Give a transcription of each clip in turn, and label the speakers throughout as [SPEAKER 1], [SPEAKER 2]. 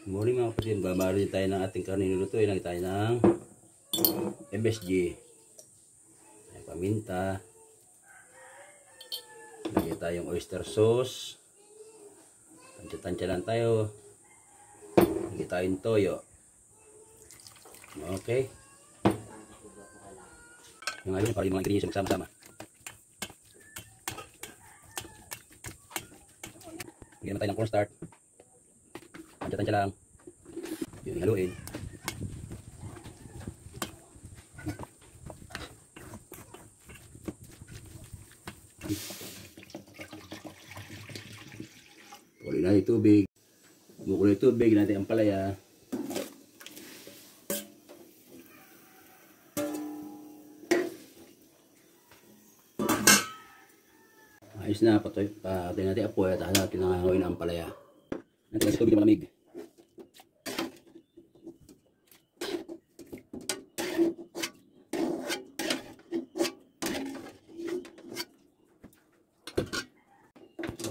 [SPEAKER 1] Morning mga kapatid, babali tayo ng ating karne nilutuin. Lagay tayo ng MSG, paminta, lagay tayong oyster sauce, tansya-tansya lang tayo, lagay tayong toyo. Okay, yung ayun para yung mga ingredients magsama-sama. Lagyan na tayo ng cornstarch, tansya-tansya lang, yung haluin. Kunin natin tubig. Bukulo yung tubig natin ang palaya. Ayos na, patuloy natin apoy at natin nangangoy na ang palaya. Natin sa tubig na malamig.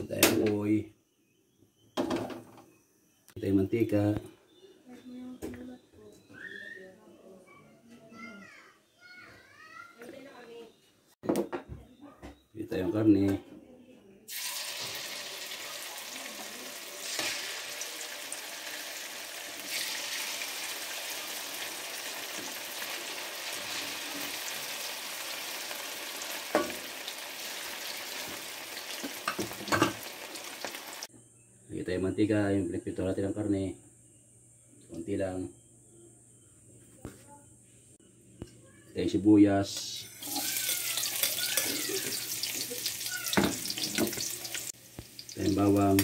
[SPEAKER 1] Tayo apoy. Tayo mantika. Dito yung karne. Lagyan tayo mantika, yung pinagpito natin ng karne. Kunti lang. Tayo sibuyas. Tayo bawang.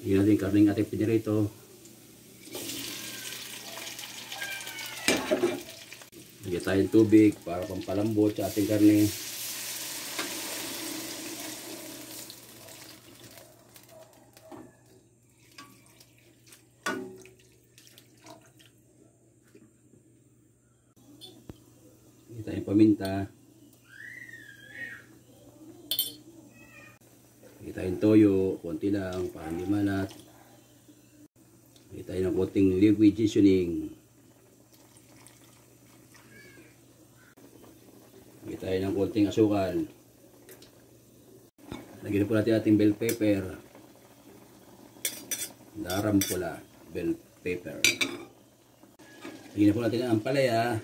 [SPEAKER 1] Lagyan natin yung karne ng ating pinirito. Lagyan tayo ng tubig para pampalambot sa ating karne. Lagyan tayo ng paminta. Lagyan tayo ng toyo, konti lang para hindi malat. Lagyan tayo ng konting liquid seasoning. Lagyan tayo ng konting asukal. Lagyan po natin ating bell pepper. Garam pula, bell pepper. Lagyan po natin ang ampalaya.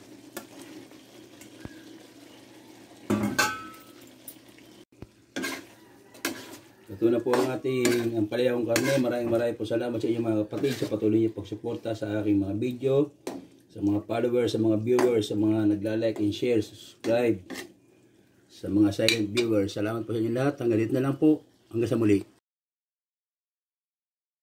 [SPEAKER 1] Ito na po ang ating ampalayang karne. Maraming po salamat sa inyo mga kapatid sa patuloy niyo pagsuporta sa aking mga video, sa mga followers, sa mga viewers, sa mga nagla-like and share, subscribe, sa mga silent viewers. Salamat po sa inyo lahat. Hanggang dito na lang po. Hanggang sa muli.